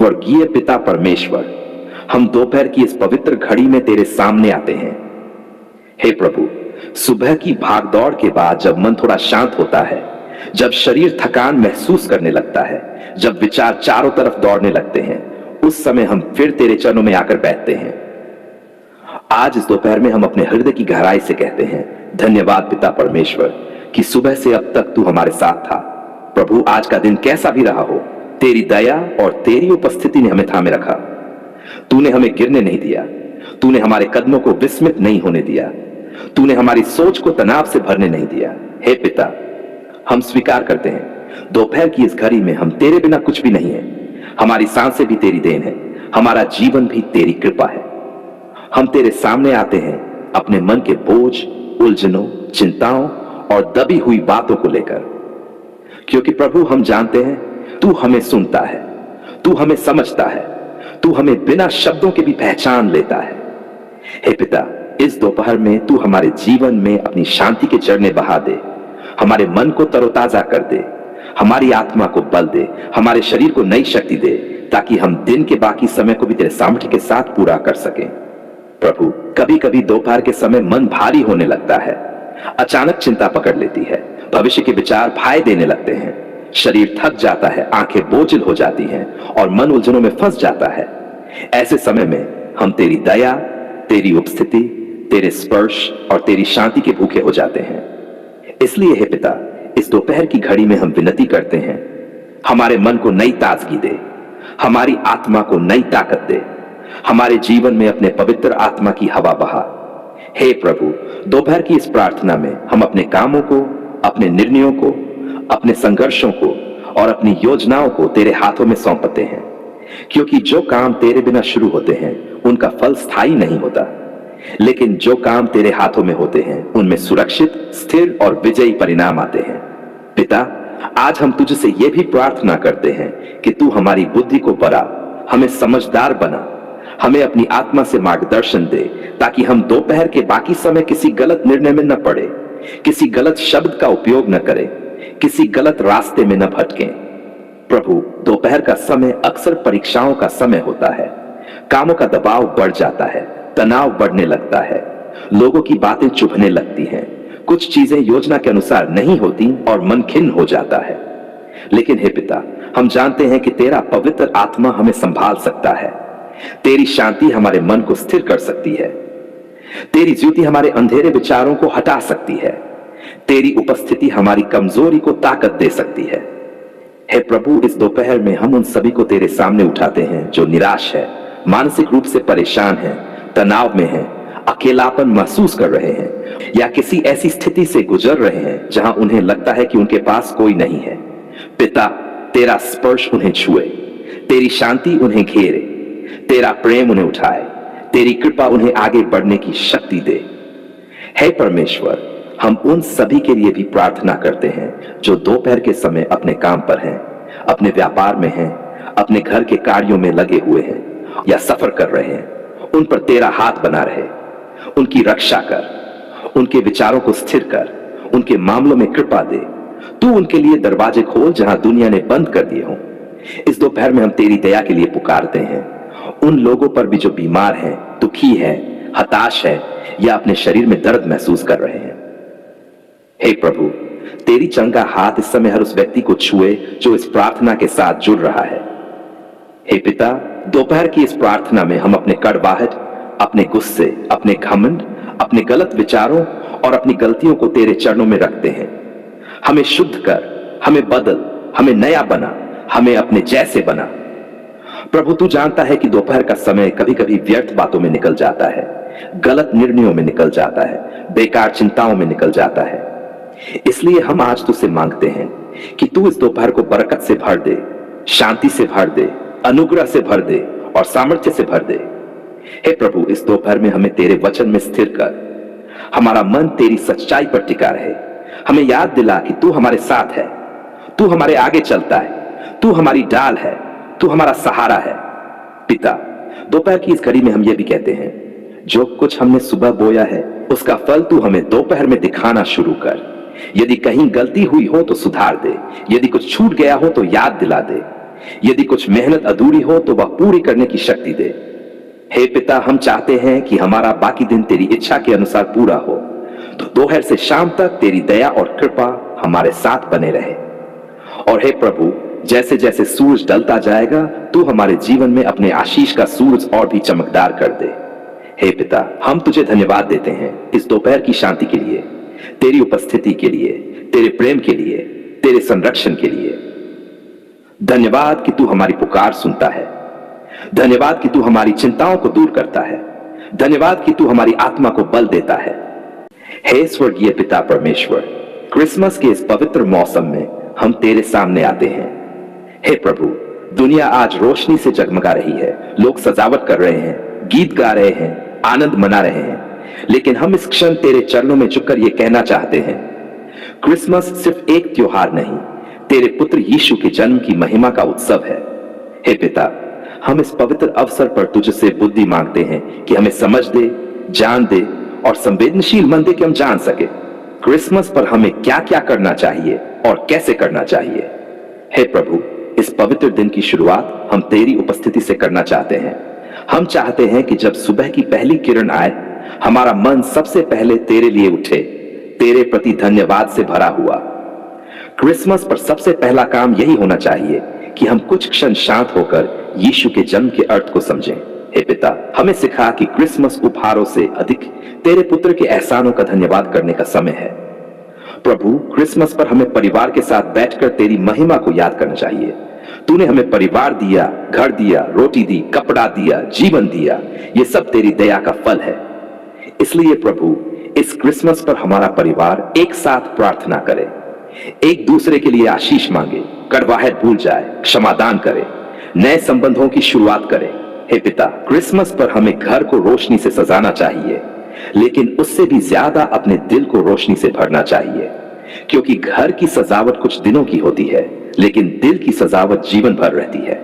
स्वर्गीय पिता परमेश्वर, हम दोपहर की इस पवित्र घड़ी में तेरे सामने आते हैं। हे प्रभु, सुबह की भागदौड़ के बाद जब मन थोड़ा शांत होता है, जब शरीर थकान महसूस करने लगता है, जब विचार चारों तरफ दौड़ने लगते हैं, उस समय हम फिर तेरे चरणों में आकर बैठते हैं। आज इस दोपहर में हम अपने हृदय की गहराई से कहते हैं, धन्यवाद पिता परमेश्वर कि सुबह से अब तक तू हमारे साथ था। प्रभु, आज का दिन कैसा भी रहा हो, तेरी दया और तेरी उपस्थिति ने हमें थामे रखा। तूने हमें गिरने नहीं दिया, तूने हमारे कदमों को विस्मित नहीं होने दिया, तूने हमारी सोच को तनाव से भरने नहीं दिया। हे पिता, हम स्वीकार करते हैं दोपहर की इस घड़ी में हम तेरे बिना कुछ भी नहीं है। हमारी सांसें भी तेरी देन है, हमारा जीवन भी तेरी कृपा है। हम तेरे सामने आते हैं अपने मन के बोझ, उलझनों, चिंताओं और दबी हुई बातों को लेकर, क्योंकि प्रभु हम जानते हैं तू हमें सुनता है, तू हमें समझता है, तू हमें बिना शब्दों के भी पहचान लेता है। हे पिता, इस दोपहर में तू हमारे जीवन में अपनी शांति के झरने बहा दे, हमारे मन को तरोताजा कर दे, हमारी आत्मा को बल दे, हमारे शरीर को नई शक्ति दे, ताकि हम दिन के बाकी समय को भी तेरे सामर्थ्य के साथ पूरा कर सकें। प्रभु, कभी कभी दोपहर के समय मन भारी होने लगता है, अचानक चिंता पकड़ लेती है, भविष्य के विचार भाई देने लगते हैं, शरीर थक जाता है, आंखें बोझिल हो जाती हैं और मन उलझनों में फंस जाता है। ऐसे समय में हम तेरी दया, तेरी उपस्थिति, तेरे स्पर्श और तेरी शांति के भूखे हो जाते हैं। इसलिए हे पिता, इस दोपहर की घड़ी में हम विनती करते हैं, हमारे मन को नई ताजगी दे, हमारी आत्मा को नई ताकत दे, हमारे जीवन में अपने पवित्र आत्मा की हवा बहा। हे प्रभु, दोपहर की इस प्रार्थना में हम अपने कामों को, अपने निर्णयों को, अपने संघर्षों को और अपनी योजनाओं को तेरे हाथों में सौंपते हैं, क्योंकि जो काम तेरे बिना शुरू होते हैं उनका फल स्थायी नहीं होता, लेकिन जो काम तेरे हाथों में होते हैं उनमें सुरक्षित, स्थिर और विजयी परिणाम आते हैं। पिता, आज हम तुझसे यह भी प्रार्थना करते हैं कि तू हमारी बुद्धि को बढ़ा, हमें समझदार बना, हमें अपनी आत्मा से मार्गदर्शन दे, ताकि हम दोपहर के बाकी समय किसी गलत निर्णय में न पड़े, किसी गलत शब्द का उपयोग न करें, किसी गलत रास्ते में न भटकें। प्रभु, दोपहर का समय अक्सर परीक्षाओं का समय होता है, कामों का दबाव बढ़ जाता है, तनाव बढ़ने लगता है, लोगों की बातें चुभने लगती हैं, कुछ चीजें योजना के अनुसार नहीं होती और मन खिन्न हो जाता है। लेकिन हे पिता, हम जानते हैं कि तेरा पवित्र आत्मा हमें संभाल सकता है, तेरी शांति हमारे मन को स्थिर कर सकती है, तेरी ज्योति हमारे अंधेरे विचारों को हटा सकती है, तेरी उपस्थिति हमारी कमजोरी को ताकत दे सकती है। हे प्रभु, इस दोपहर में हम उन सभी को तेरे सामने उठाते हैं जो निराश है, मानसिक रूप से परेशान है, तनाव में है, अकेलापन महसूस कर रहे हैं या किसी ऐसी स्थिति से गुजर रहे हैं जहां उन्हें लगता है कि उनके पास कोई नहीं है। पिता, तेरा स्पर्श उन्हें छुए, तेरी शांति उन्हें घेरे, तेरा प्रेम उन्हें उठाए, तेरी कृपा उन्हें आगे बढ़ने की शक्ति दे। हे परमेश्वर, हम उन सभी के लिए भी प्रार्थना करते हैं जो दोपहर के समय अपने काम पर हैं, अपने व्यापार में हैं, अपने घर के कार्यों में लगे हुए हैं या सफर कर रहे हैं। उन पर तेरा हाथ बना रहे, उनकी रक्षा कर, उनके विचारों को स्थिर कर, उनके मामलों में कृपा दे। तू उनके लिए दरवाजे खोल जहां दुनिया ने बंद कर दिए हों। इस दोपहर में हम तेरी दया के लिए पुकारते हैं उन लोगों पर भी जो बीमार हैं, दुखी है, हताश है या अपने शरीर में दर्द महसूस कर रहे हैं। हे प्रभु, तेरी चंगा हाथ इस समय हर उस व्यक्ति को छुए जो इस प्रार्थना के साथ जुड़ रहा है। हे पिता, दोपहर की इस प्रार्थना में हम अपने कड़वाहट, अपने गुस्से, अपने घमंड, अपने गलत विचारों और अपनी गलतियों को तेरे चरणों में रखते हैं। हमें शुद्ध कर, हमें बदल, हमें नया बना, हमें अपने जैसे बना। प्रभु, तू जानता है कि दोपहर का समय कभी कभी व्यर्थ बातों में निकल जाता है, गलत निर्णयों में निकल जाता है, बेकार चिंताओं में निकल जाता है। इसलिए हम आज तुझसे मांगते हैं कि तू इस दोपहर को बरकत से भर दे, शांति से भर दे, अनुग्रह से भर दे और सामर्थ्य से भर दे। हे प्रभु, इस दोपहर में हमें तेरे वचन में स्थिर कर, हमारा मन तेरी सच्चाई पर टिका रहे। हमें याद दिला कि तू हमारे साथ है, तू हमारे आगे चलता है, तू हमारी ढाल है, तू हमारा सहारा है। पिता, दोपहर की इस घड़ी में हम ये भी कहते हैं, जो कुछ हमने सुबह बोया है उसका फल तू हमें दोपहर में दिखाना शुरू कर। यदि कहीं गलती हुई हो तो सुधार दे, यदि कुछ छूट गया हो तो याद दिला दे, यदि कुछ मेहनत अधूरी हो तो वह पूरी करने की शक्ति दे। हे पिता, हम चाहते हैं कि हमारा बाकी दिन तेरी इच्छा के अनुसार पूरा हो, तो दोपहर से शाम तक तेरी दया और कृपा हमारे साथ बने रहे। और हे प्रभु, जैसे जैसे सूरज ढलता जाएगा तू हमारे जीवन में अपने आशीष का सूरज और भी चमकदार कर दे। हे पिता, हम तुझे धन्यवाद देते हैं इस दोपहर की शांति के लिए, तेरी उपस्थिति के लिए, तेरे प्रेम के लिए, तेरे संरक्षण के लिए। धन्यवाद कि तू हमारी पुकार सुनता है। धन्यवाद कि तू हमारी चिंताओं को दूर करता है। धन्यवाद कि तू हमारी आत्मा को बल देता है। हे स्वर्गीय पिता परमेश्वर, क्रिसमस के इस पवित्र मौसम में हम तेरे सामने आते हैं। हे प्रभु, दुनिया आज रोशनी से जगमगा रही है, लोग सजावट कर रहे हैं, गीत गा रहे हैं, आनंद मना रहे हैं, लेकिन हम इस क्षण तेरे चरणों में झुककर यह कहना चाहते हैं, क्रिसमस सिर्फ एक त्योहार नहीं, तेरे पुत्र यीशु के जन्म की महिमा का उत्सव है। हे पिता, हम इस पवित्र अवसर पर तुझसे बुद्धि मांगते हैं कि हमें समझ दे, जान दे और संवेदनशील मन दे कि हम जान सके क्रिसमस पर हमें क्या क्या करना चाहिए और कैसे करना चाहिए। हे प्रभु, इस पवित्र दिन की शुरुआत हम तेरी उपस्थिति से करना चाहते हैं। हम चाहते हैं कि जब सुबह की पहली किरण आए, हमारा मन सबसे पहले तेरे लिए उठे, तेरे प्रति धन्यवाद से भरा हुआ। क्रिसमस पर सबसे पहला काम यही होना चाहिए कि हम कुछ क्षण शांत होकर यीशु के जन्म के अर्थ को समझें। हे पिता, हमें सिखा कि क्रिसमस उपहारों से अधिक तेरे पुत्र के एहसानों का धन्यवाद करने का समय है। प्रभु, क्रिसमस पर हमें परिवार के साथ बैठकर तेरी महिमा को याद करना चाहिए। तूने हमें परिवार दिया, घर दिया, रोटी दी, कपड़ा दिया, जीवन दिया, ये सब तेरी दया का फल है। इसलिए प्रभु, इस क्रिसमस पर हमारा परिवार एक साथ प्रार्थना करे, एक दूसरे के लिए आशीष मांगे, कड़वाहट भूल जाए, क्षमादान करे, नए संबंधों की शुरुआत करे। हे पिता, क्रिसमस पर हमें घर को रोशनी से सजाना चाहिए, लेकिन उससे भी ज्यादा अपने दिल को रोशनी से भरना चाहिए, क्योंकि घर की सजावट कुछ दिनों की होती है, लेकिन दिल की सजावट जीवन भर रहती है।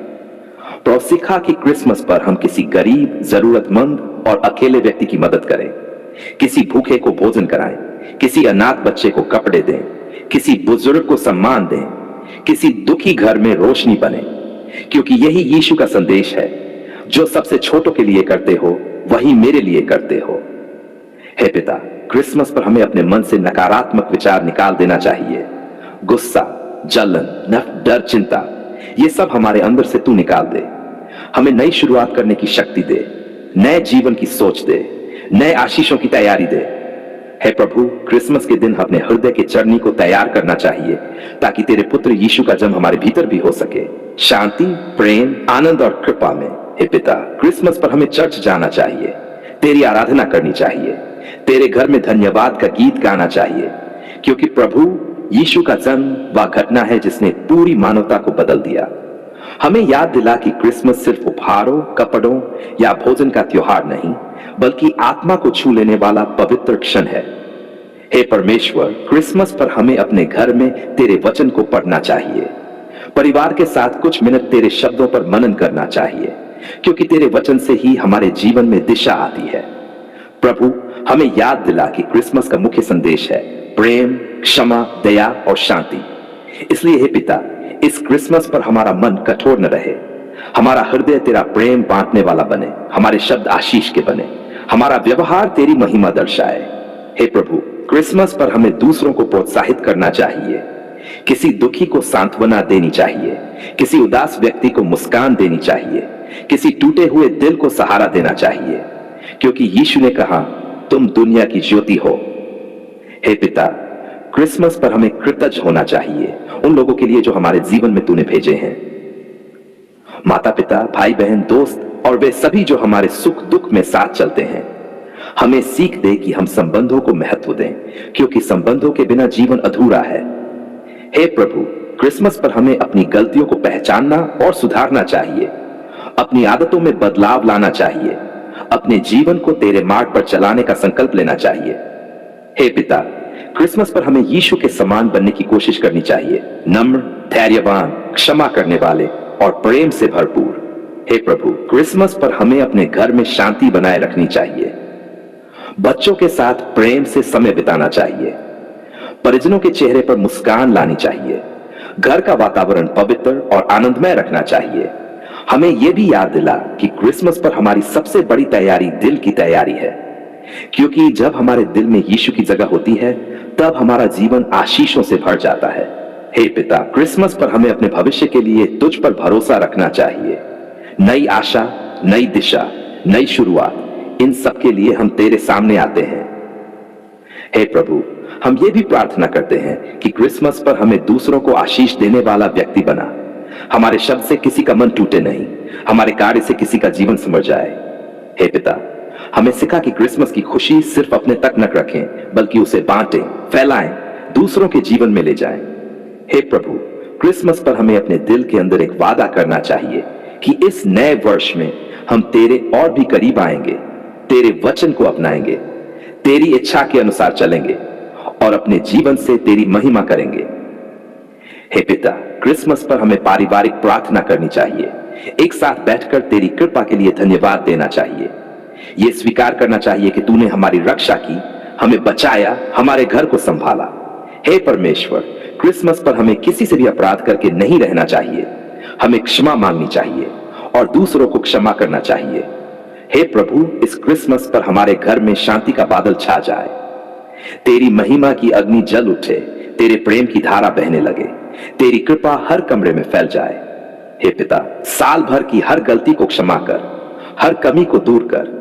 तो सिखा कि क्रिसमस पर हम किसी गरीब, जरूरतमंद और अकेले व्यक्ति की मदद करें, किसी भूखे को भोजन कराएं, किसी अनाथ बच्चे को कपड़े दें, किसी बुजुर्ग को सम्मान दें, किसी दुखी घर में रोशनी बने, क्योंकि यही यीशु का संदेश है, जो सबसे छोटों के लिए करते हो वही मेरे लिए करते हो। हे पिता, क्रिसमस पर हमें अपने मन से नकारात्मक विचार निकाल देना चाहिए। गुस्सा, जलन, नफरत, डर, चिंता, ये सब हमारे अंदर से तू निकाल दे। हमें नई शुरुआत करने की शक्ति दे, नए जीवन की सोच दे, नए आशीषों की तैयारी दे। हे प्रभु, क्रिसमस के दिन अपने हृदय के चरनी को तैयार करना चाहिए, ताकि तेरे पुत्र यीशु का जन्म हमारे भीतर भी हो सके, शांति, प्रेम, आनंद और कृपा में। हे पिता, क्रिसमस पर हमें चर्च जाना चाहिए, तेरी आराधना करनी चाहिए, तेरे घर में धन्यवाद का गीत गाना चाहिए, क्योंकि प्रभु, यीशु का जन्म वह घटना है जिसने पूरी मानवता को बदल दिया। हमें याद दिला कि क्रिसमस सिर्फ उपहारों, कपड़ों या भोजन का त्योहार नहीं, बल्कि आत्मा को छू लेने वाला पवित्र क्षण है। हे परमेश्वर, क्रिसमस पर हमें अपने घर में तेरे वचन को पढ़ना चाहिए, परिवार के साथ कुछ मिनट तेरे शब्दों पर मनन करना चाहिए, क्योंकि तेरे वचन से ही हमारे जीवन में दिशा आती है। प्रभु, हमें याद दिला कि क्रिसमस का मुख्य संदेश है प्रेम, क्षमा, दया और शांति। इसलिए हे पिता, इस क्रिसमस पर हमारा मन कठोर न रहे, हमारा हृदय तेरा प्रेम बांटने वाला बने, हमारे शब्द आशीष के बने, हमारा व्यवहार तेरी महिमा दर्शाए। हे प्रभु, क्रिसमस पर हमें दूसरों को प्रोत्साहित करना चाहिए, किसी दुखी को सांत्वना देनी चाहिए, किसी उदास व्यक्ति को मुस्कान देनी चाहिए, किसी टूटे हुए दिल को सहारा देना चाहिए, क्योंकि यीशु ने कहा, तुम दुनिया की ज्योति हो। हे पिता, क्रिसमस पर हमें कृतज्ञ होना चाहिए उन लोगों के लिए जो हमारे जीवन में तूने भेजे हैं, माता पिता, भाई बहन, दोस्त और वे सभी जो हमारे सुख दुख में साथ चलते हैं। हमें सीख दे कि हम संबंधों को महत्व दें, क्योंकि संबंधों के बिना जीवन अधूरा है। हे प्रभु, क्रिसमस पर हमें अपनी गलतियों को पहचानना और सुधारना चाहिए, अपनी आदतों में बदलाव लाना चाहिए, अपने जीवन को तेरे मार्ग पर चलाने का संकल्प लेना चाहिए। हे पिता, क्रिसमस पर हमें यीशु के समान बनने की कोशिश करनी चाहिए, नम्र, धैर्यवान, क्षमा करने वाले और प्रेम से भरपूर। हे प्रभु, क्रिसमस पर हमें अपने घर में शांति बनाए रखनी चाहिए, बच्चों के साथ प्रेम से समय बिताना चाहिए, परिजनों के चेहरे पर मुस्कान लानी चाहिए, घर का वातावरण पवित्र और आनंदमय रखना चाहिए। हमें यह भी याद दिला कि क्रिसमस पर हमारी सबसे बड़ी तैयारी दिल की तैयारी है, क्योंकि जब हमारे दिल में यीशु की जगह होती है तब हमारा जीवन आशीषों से भर जाता है। हे पिता, क्रिसमस पर हमें अपने भविष्य के लिए तुझ पर भरोसा रखना चाहिए। नई आशा, नई दिशा, नई शुरुआत, इन सब के लिए हम तेरे सामने आते हैं। हे प्रभु, हम ये भी प्रार्थना करते हैं कि क्रिसमस पर हमें दूसरों को आशीष देने वाला व्यक्ति बना। हमारे शब्द से किसी का मन टूटे नहीं, हमारे कार्य से किसी का जीवन संवर जाए। हे पिता, हमें सिखा कि क्रिसमस की खुशी सिर्फ अपने तक न रखें, बल्कि उसे बांटें, फैलाएं, दूसरों के जीवन में ले जाएं। हे प्रभु, क्रिसमस पर हमें अपने दिल के अंदर एक वादा करना चाहिए कि इस नए वर्ष में हम तेरे और भी करीब आएंगे, तेरे वचन को अपनाएंगे, तेरी इच्छा के अनुसार चलेंगे और अपने जीवन से तेरी महिमा करेंगे। हे पिता, क्रिसमस पर हमें पारिवारिक प्रार्थना करनी चाहिए, एक साथ बैठकर तेरी कृपा के लिए धन्यवाद देना चाहिए, यह स्वीकार करना चाहिए कि तूने हमारी रक्षा की, हमें बचाया, हमारे घर को संभाला। हे परमेश्वर, क्रिसमस पर हमें किसी से भी अपराध करके नहीं रहना चाहिए, हमें क्षमा मांगनी चाहिए और दूसरों को क्षमा करना चाहिए। हे प्रभु, इस क्रिसमस पर हमारे घर में शांति का बादल छा जाए, तेरी महिमा की अग्नि जल उठे, तेरे प्रेम की धारा बहने लगे, तेरी कृपा हर कमरे में फैल जाए। हे पिता, साल भर की हर गलती को क्षमा कर, हर कमी को दूर कर,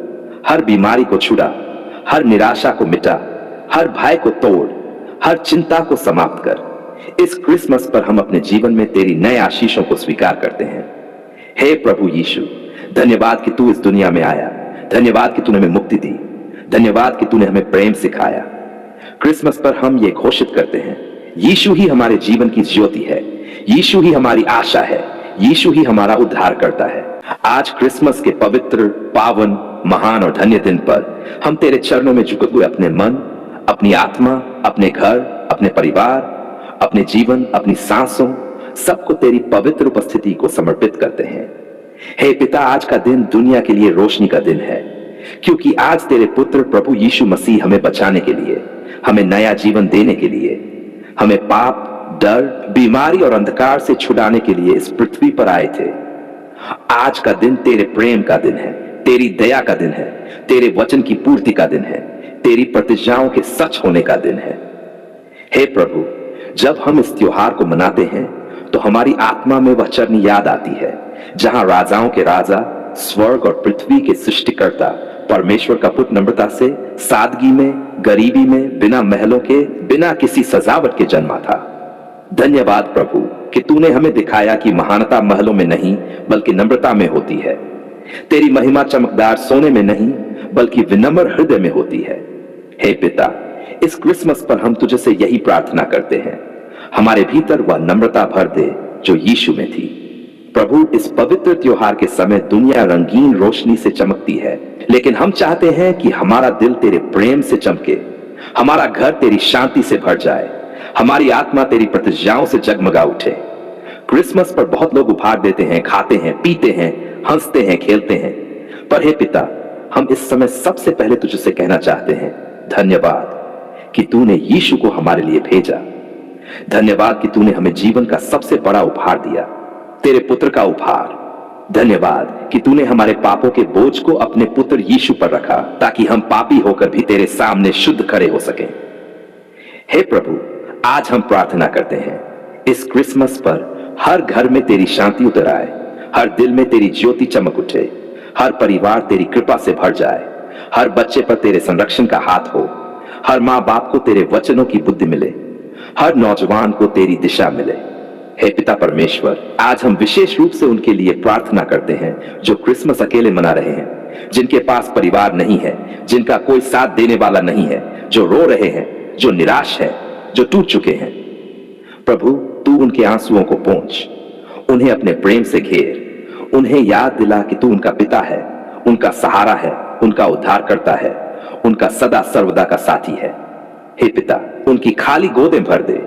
हर बीमारी को छुड़ा, हर निराशा को मिटा, हर भय को तोड़, हर चिंता को समाप्त कर। इस क्रिसमस पर हम अपने जीवन में तेरी नए आशीषों को स्वीकार करते हैं। हे प्रभु यीशु, धन्यवाद कि तू इस दुनिया में आया, धन्यवाद कि तूने हमें मुक्ति दी, धन्यवाद कि तूने हमें प्रेम सिखाया। क्रिसमस पर हम ये घोषित करते हैं, यीशु ही हमारे जीवन की ज्योति है, यीशु ही हमारी आशा है, यीशु ही हमारा उद्धार करता है। आज क्रिसमस के पवित्र, पावन, महान और धन्य दिन पर हम तेरे चरणों में झुके हुए अपने मन, अपनी आत्मा, अपने घर, अपने परिवार, अपने जीवन, अपनी सांसों, सबको तेरी पवित्र उपस्थिति को समर्पित करते हैं। हे पिता, आज का दिन दुनिया के लिए रोशनी का दिन है, क्योंकि आज तेरे पुत्र प्रभु यीशु मसीह हमें बचाने के लिए, हमें नया जीवन देने के लिए, हमें पाप, डर, बीमारी और अंधकार से छुड़ाने के लिए इस पृथ्वी पर आए थे। आज का दिन तेरे प्रेम का दिन है, तेरी दया का दिन है, तेरे वचन की पूर्ति का दिन है, तेरी प्रतिज्ञाओं के सच होने का दिन है। हे प्रभु, जब हम इस त्योहार को मनाते हैं तो हमारी आत्मा में वह चरण याद आती है जहां राजाओं के राजा, स्वर्ग और पृथ्वी के सृष्टिकर्ता परमेश्वर का पुत्र नम्रता से, सादगी में, गरीबी में, बिना महलों के, बिना किसी सजावट के जन्मा था। धन्यवाद प्रभु कि तूने हमें दिखाया कि महानता महलों में नहीं बल्कि नम्रता में होती है। तेरी महिमा चमकदार सोने में नहीं बल्कि विनम्र हृदय में होती है। हे पिता, इस क्रिसमस पर हम तुझे से यही प्रार्थना करते हैं, हमारे भीतर वह नम्रता भर दे जो यीशु में थी। प्रभु, इस पवित्र त्योहार के समय दुनिया रंगीन रोशनी से चमकती है, लेकिन हम चाहते हैं कि हमारा दिल तेरे प्रेम से चमके, हमारा घर तेरी शांति से भर जाए, हमारी आत्मा तेरी प्रतिज्ञाओं से जगमगा उठे। क्रिसमस पर बहुत लोग उपहार देते हैं, खाते हैं, पीते हैं, हंसते हैं, खेलते हैं, पर हे पिता, हम इस समय सबसे पहले तुझसे कहना चाहते हैं, धन्यवाद कि तूने यीशु को हमारे लिए भेजा। धन्यवाद कि तूने हमें जीवन का सबसे बड़ा उपहार दिया, तेरे पुत्र का उपहार। धन्यवाद कि तूने हमारे पापों के बोझ को अपने पुत्र यीशु पर रखा, ताकि हम पापी होकर भी तेरे सामने शुद्ध खड़े हो सकें। हे प्रभु, आज हम प्रार्थना करते हैं, इस क्रिसमस पर हर घर में तेरी शांति उतर आए, हर दिल में तेरी ज्योति चमक उठे, हर परिवार तेरी कृपा से भर जाए, हर बच्चे पर तेरे संरक्षण का हाथ हो, हर माँ बाप को तेरे वचनों की बुद्धि मिले, हर नौजवान को तेरी दिशा मिले। हे पिता परमेश्वर, आज हम विशेष रूप से उनके लिए प्रार्थना करते हैं जो क्रिसमस अकेले मना रहे हैं, जिनके पास परिवार नहीं है, जिनका कोई साथ देने वाला नहीं है, जो रो रहे हैं, जो निराश है, जो टूट चुके हैं। प्रभु, तू उनके आंसुओं को पोंछ, उन्हें अपने प्रेम से घेर, उन्हें याद दिला कि तू उनका पिता है, उनका सहारा है, उनका उद्धार करता है, उनका सदा सर्वदा का साथी है। हे पिता, उनकी खाली गोदें भर दे,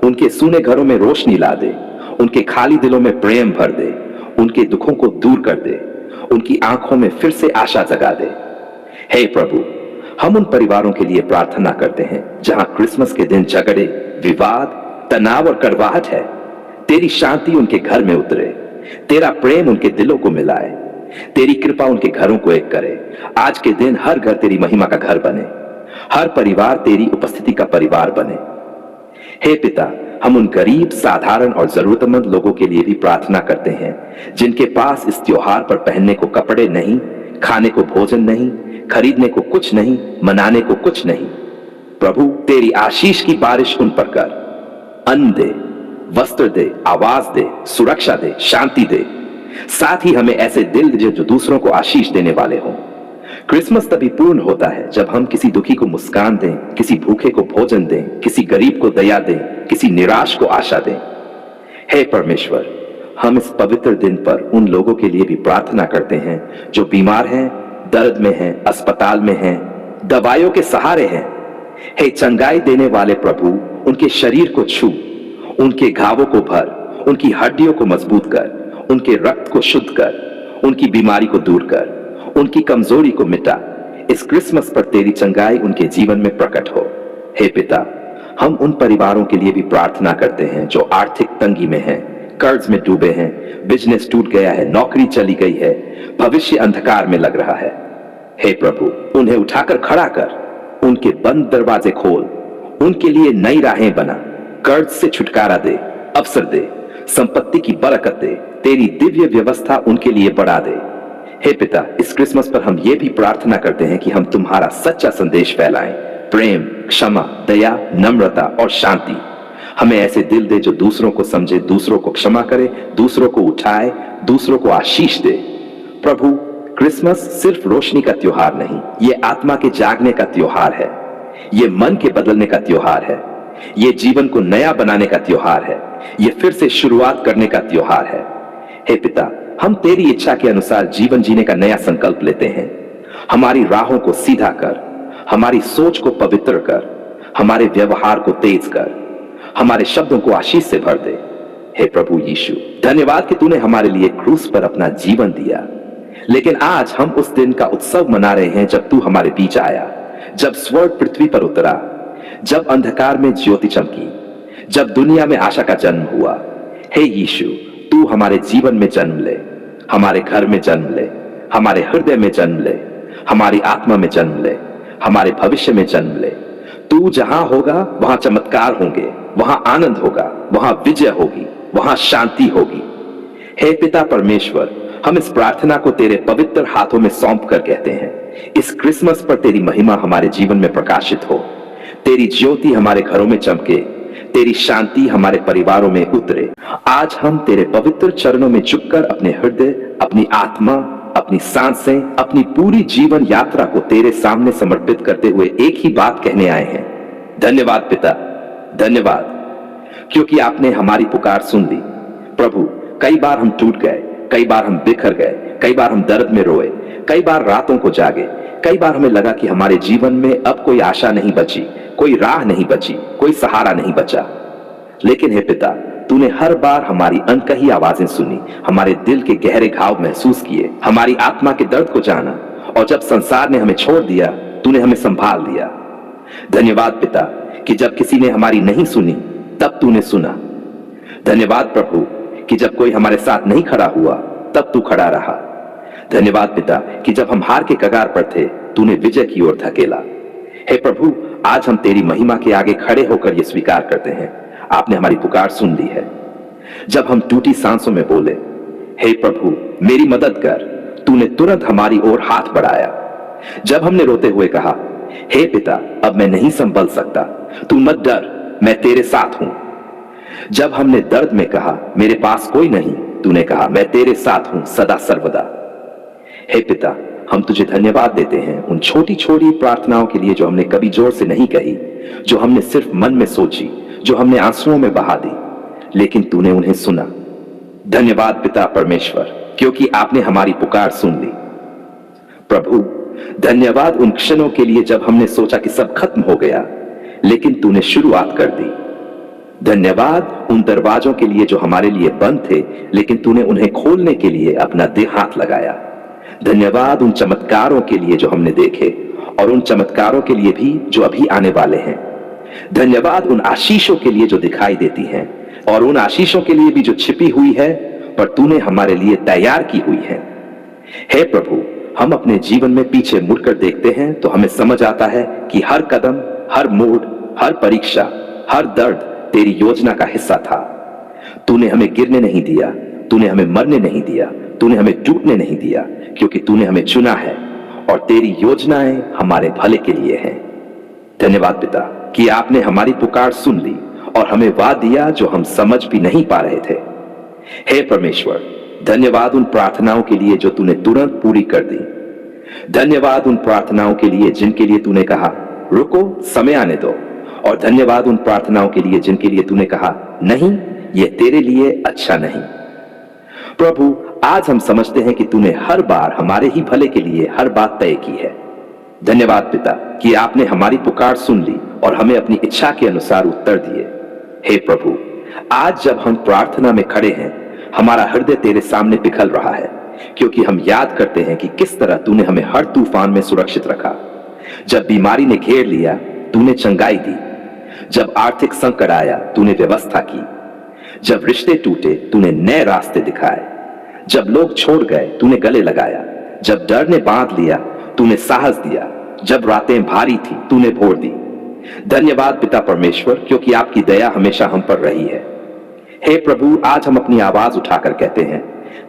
उनके सूने घरों में रोशनी ला दे, उनके खाली दिलों में प्रेम भर दे, उनके दुखों को दूर कर दे, उनकी आंखों में फिर से आशा जगा दे। हे प्रभु, हम उन परिवारों के लिए प्रार्थना करते हैं जहां क्रिसमस के दिन झगड़े, विवाद, तनाव और कड़वाहट है। तेरी शांति उनके घर में उतरे, तेरा प्रेम उनके दिलों को मिलाए, तेरी कृपा उनके घरों को एक करे। आज के दिन हर घर तेरी महिमा का घर बने, हर परिवार तेरी उपस्थिति का परिवार बने। हे पिता, हम उन गरीब, साधारण और जरूरतमंद लोगों के लिए भी प्रार्थना करते हैं जिनके पास इस त्योहार पर पहनने को कपड़े नहीं, खाने को भोजन नहीं, खरीदने को कुछ नहीं, मनाने को कुछ नहीं। प्रभु, तेरी आशीष की बारिश उन पर कर। अन्न दे, वस्त्र दे, आवाज दे, सुरक्षा दे, शांति दे। साथ ही हमें ऐसे दिल दे जो दूसरों को आशीष देने वाले हों। क्रिसमस तभी पूर्ण होता है जब हम किसी दुखी को मुस्कान दें, किसी भूखे को भोजन दें, किसी गरीब को दया दें, किसी निराश को आशा दें। हे परमेश्वर, हम इस पवित्र दिन पर उन लोगों के लिए भी प्रार्थना करते हैं जो बीमार हैं, दर्द में हैं, अस्पताल में हैं, दवाइयों के सहारे हैं। हे चंगाई देने वाले प्रभु, उनके शरीर को छू, उनके घावों को भर, उनकी हड्डियों को मजबूत कर, उनके रक्त को शुद्ध कर, उनकी बीमारी को दूर कर, उनकी कमजोरी को मिटा। इस क्रिसमस पर तेरी चंगाई उनके जीवन में प्रकट हो। हे पिता, हम उन परिवारों के लिए भी प्रार्थना करते हैं जो आर्थिक तंगी में हैं, कर्ज में डूबे हैं, बिजनेस टूट गया है, नौकरी चली गई है, भविष्य अंधकार में लग रहा है। हे प्रभु, उन्हें उठाकर खड़ा कर, उनके बंद दरवाजे खोल, उनके लिए नई राहें बना, कर्ज से छुटकारा दे, अवसर दे, संपत्ति की बरकत दे, तेरी दिव्य व्यवस्था उनके लिए बढ़ा दे। हे पिता, इस क्रिसमस पर हम ये भी प्रार्थना करते हैं कि हम तुम्हारा सच्चा संदेश फैलाएं, प्रेम, क्षमा, दया, नम्रता और शांति। हमें ऐसे दिल दे जो दूसरों को समझे, दूसरों को क्षमा करे, दूसरों को उठाए, दूसरों को आशीष दे। प्रभु, क्रिसमस सिर्फ रोशनी का त्योहार नहीं, ये आत्मा के जागने का त्योहार है, ये मन के बदलने का त्योहार है, ये जीवन को नया बनाने का त्योहार है, ये फिर से शुरुआत करने का त्योहार है। हे पिता, हम तेरी इच्छा के अनुसार जीवन जीने का नया संकल्प लेते हैं। हमारी राहों को सीधा कर, हमारी सोच को पवित्र कर, हमारे व्यवहार को तेज कर, हमारे शब्दों को आशीष से भर दे। हे प्रभु यीशु, धन्यवाद कि तूने हमारे लिए क्रूस पर अपना जीवन दिया। लेकिन आज हम उस दिन का उत्सव मना रहे हैं जब तू हमारे बीच आया, जब स्वर्ग पृथ्वी पर उतरा, जब अंधकार में ज्योति चमकी, जब दुनिया में आशा का जन्म हुआ। हे यीशु, तू हमारे जीवन में जन्म ले, हमारे घर में जन्म ले, हमारे हृदय में जन्म ले, हमारी आत्मा में जन्म ले, हमारे भविष्य में जन्म ले। तू जहां होगा वहां चमत्कार होंगे, वहां आनंद होगा, वहां विजय होगी, वहां शांति होगी। हे पिता परमेश्वर, हम इस प्रार्थना को तेरे पवित्र हाथों में सौंप कर कहते हैं, इस क्रिसमस पर तेरी महिमा हमारे जीवन में प्रकाशित हो, तेरी ज्योति हमारे घरों में चमके, तेरी शांति हमारे परिवारों में उतरे। आज हम तेरे पवित्र चरणों में झुककर अपने हृदय, अपनी आत्मा, अपनी सांसें, अपनी पूरी जीवन यात्रा को तेरे सामने समर्पित करते हुए एक ही बात कहने आए हैं। धन्यवाद पिता, धन्यवाद, क्योंकि आपने हमारी पुकार सुन ली। प्रभु, कई बार हम टूट गए, कई बार हम बिखर गए, कई बार हम दर्द में रोए, कई बार रातों को जागे, कई बार हमें लगा कि हमारे जीवन में अब कोई आशा नहीं बची, कोई राह नहीं बची, कोई सहारा नहीं बचा। लेकिन हे पिता, तूने हर बार हमारी अनकही आवाजें सुनी, हमारे दिल के गहरे घाव महसूस किए, हमारी आत्मा के दर्द को जाना, और जब संसार ने हमें छोड़ दिया, तूने हमें संभाल लिया। धन्यवाद पिता कि जब किसी ने हमारी नहीं सुनी तब तूने सुना। धन्यवाद प्रभु कि जब कोई हमारे साथ नहीं खड़ा हुआ तब तू खड़ा रहा। धन्यवाद पिता कि जब हम हार के कगार पर थे, तूने विजय की ओर धकेला। हे प्रभु, आज हम तेरी महिमा के आगे खड़े होकर यह स्वीकार करते हैं, आपने हमारी पुकार सुन ली है। जब हम टूटी सांसों में बोले, हे प्रभु मेरी मदद कर, तूने तुरंत हमारी ओर हाथ बढ़ाया। जब हमने रोते हुए कहा, हे पिता अब मैं नहीं संभल सकता, तू मत डर, मैं तेरे साथ हूं। जब हमने दर्द में कहा, मेरे पास कोई नहीं, तूने कहा, मैं तेरे साथ हूं सदा सर्वदा। हे पिता, हम तुझे धन्यवाद देते हैं उन छोटी छोटी प्रार्थनाओं के लिए जो हमने कभी जोर से नहीं कही, जो हमने सिर्फ मन में सोची, जो हमने आंसुओं में बहा दी, लेकिन तूने उन्हें सुना। धन्यवाद पिता परमेश्वर, क्योंकि आपने हमारी पुकार सुन ली। प्रभु, धन्यवाद उन क्षणों के लिए जब हमने सोचा कि सब खत्म हो गया, लेकिन तूने शुरुआत कर दी। धन्यवाद उन दरवाजों के लिए जो हमारे लिए बंद थे, लेकिन तूने उन्हें खोलने के लिए अपना देह हाथ लगाया। धन्यवाद उन चमत्कारों के लिए जो हमने देखे, और उन चमत्कारों के लिए भी जो अभी आने वाले हैं। धन्यवाद उन आशीषों के लिए जो दिखाई देती हैं। और उन आशीषों के लिए भी जो छिपी हुई है पर तूने हमारे लिए तैयार की हुई है। हे प्रभु, हम अपने जीवन में पीछे मुड़कर देखते हैं तो हमें समझ आता है कि हर कदम, हर मोड़, हर परीक्षा, हर दर्द तेरी योजना का हिस्सा था। तूने हमें गिरने नहीं दिया, तूने हमें मरने नहीं दिया, तूने हमें टूटने नहीं दिया, क्योंकि तूने हमें चुना है और तेरी योजनाएं हमारे भले के लिए हैं। धन्यवाद पिता कि आपने हमारी पुकार सुन ली और हमें वह दिया जो हम समझ भी नहीं पा रहे थे। हे परमेश्वर, धन्यवाद उन प्रार्थनाओं के लिए जो तूने तुरंत पूरी कर दी। धन्यवाद उन प्रार्थनाओं के लिए जिनके लिए तूने कहा रुको, समय आने दो। और धन्यवाद उन प्रार्थनाओं के लिए जिनके लिए तूने कहा नहीं, यह तेरे लिए अच्छा नहीं। प्रभु, आज हम समझते हैं कि तूने हर बार हमारे ही भले के लिए हर बात तय की है। धन्यवाद पिता कि आपने हमारी पुकार सुन ली और हमें अपनी इच्छा के अनुसार उत्तर दिए। हे प्रभु, आज जब हम प्रार्थना में खड़े हैं, हमारा हृदय तेरे सामने पिघल रहा है, क्योंकि हम याद करते हैं कि किस तरह तूने हमें हर तूफान में सुरक्षित रखा। जब बीमारी ने घेर लिया, तूने चंगाई दी। जब आर्थिक संकट आया, तूने व्यवस्था की। जब रिश्ते टूटे, तूने नए रास्ते दिखाए। जब लोग छोड़ गए, तूने गले लगाया। जब डर ने बांध लिया, तूने साहस दिया। जब रातें भारी थी, तूने भोर दी। धन्यवाद पिता परमेश्वर, क्योंकि आपकी दया हमेशा हम पर रही है। हे प्रभु, आज हम अपनी आवाज उठाकर कहते हैं,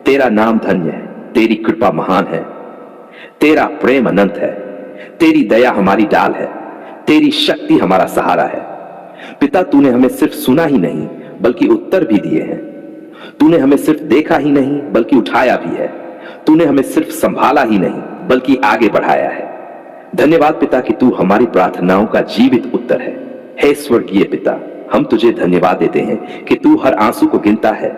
तेरा नाम धन्य है, तेरी कृपा महान है, तेरा प्रेम अनंत है, तेरी दया हमारी डाल है, तेरी शक्ति हमारा सहारा है। पिता, तूने हमें सिर्फ सुना ही नहीं बल्कि उत्तर भी दिए हैं। तूने हमें सिर्फ देखा ही नहीं बल्कि उठाया भी है। तूने हमें सिर्फ संभाला ही नहीं बल्कि आगे बढ़ाया है। धन्यवाद पिता कि तू हमारी प्रार्थनाओं का जीवित उत्तर है। हे स्वर्गीय पिता, हम तुझे धन्यवाद देते हैं कि तू हर आंसू को गिनता है,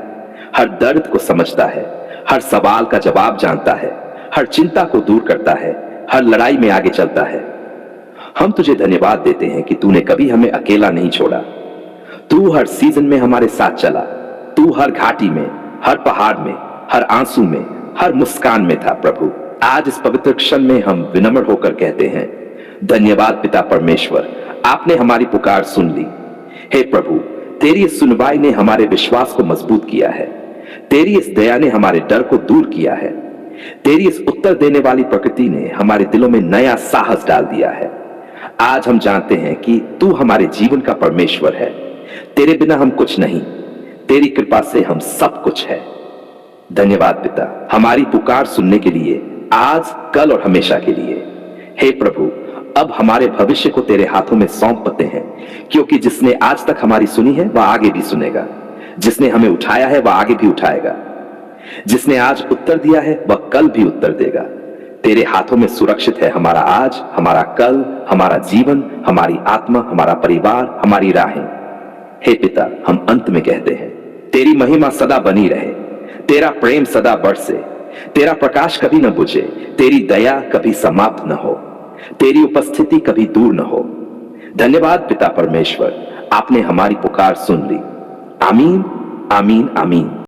हर दर्द को समझता है, हर सवाल का जवाब जानता है, हर चिंता को दूर करता है, हर लड़ाई में आगे चलता है। हम तुझे धन्यवाद देते हैं कि तूने कभी हमें अकेला नहीं छोड़ा। तू हर सीजन में हमारे साथ चला। तू हर घाटी में, हर पहाड़ में, हर आंसू में, हर मुस्कान में था। प्रभु, आज इस पवित्र क्षण में हम विनम्र होकर कहते हैं, धन्यवाद पिता परमेश्वर, आपने हमारी पुकार सुन ली। हे प्रभु, तेरी इस सुनवाई ने हमारे विश्वास को मजबूत किया है। तेरी इस दया ने हमारे डर को दूर किया है। तेरी इस उत्तर देने वाली प्रकृति ने हमारे दिलों में नया साहस डाल दिया है। आज हम जानते हैं कि तू हमारे जीवन का परमेश्वर है। तेरे बिना हम कुछ नहीं, तेरी कृपा से हम सब कुछ है। धन्यवाद पिता, हमारी पुकार सुनने के लिए, आज, कल और हमेशा के लिए। हे प्रभु, अब हमारे भविष्य को तेरे हाथों में सौंपते हैं, क्योंकि जिसने आज तक हमारी सुनी है वह आगे भी सुनेगा। जिसने हमें उठाया है वह आगे भी उठाएगा। जिसने आज उत्तर दिया है वह कल भी उत्तर देगा। तेरे हाथों में सुरक्षित है हमारा आज, हमारा कल, हमारा जीवन, हमारी आत्मा, हमारा परिवार, हमारी राहें। हे पिता, हम अंत में कहते हैं, तेरी महिमा सदा बनी रहे, तेरा प्रेम सदा बरसे, तेरा प्रकाश कभी न बुझे, तेरी दया कभी समाप्त न हो, तेरी उपस्थिति कभी दूर न हो। धन्यवाद पिता परमेश्वर, आपने हमारी पुकार सुन ली। आमीन, आमीन, आमीन।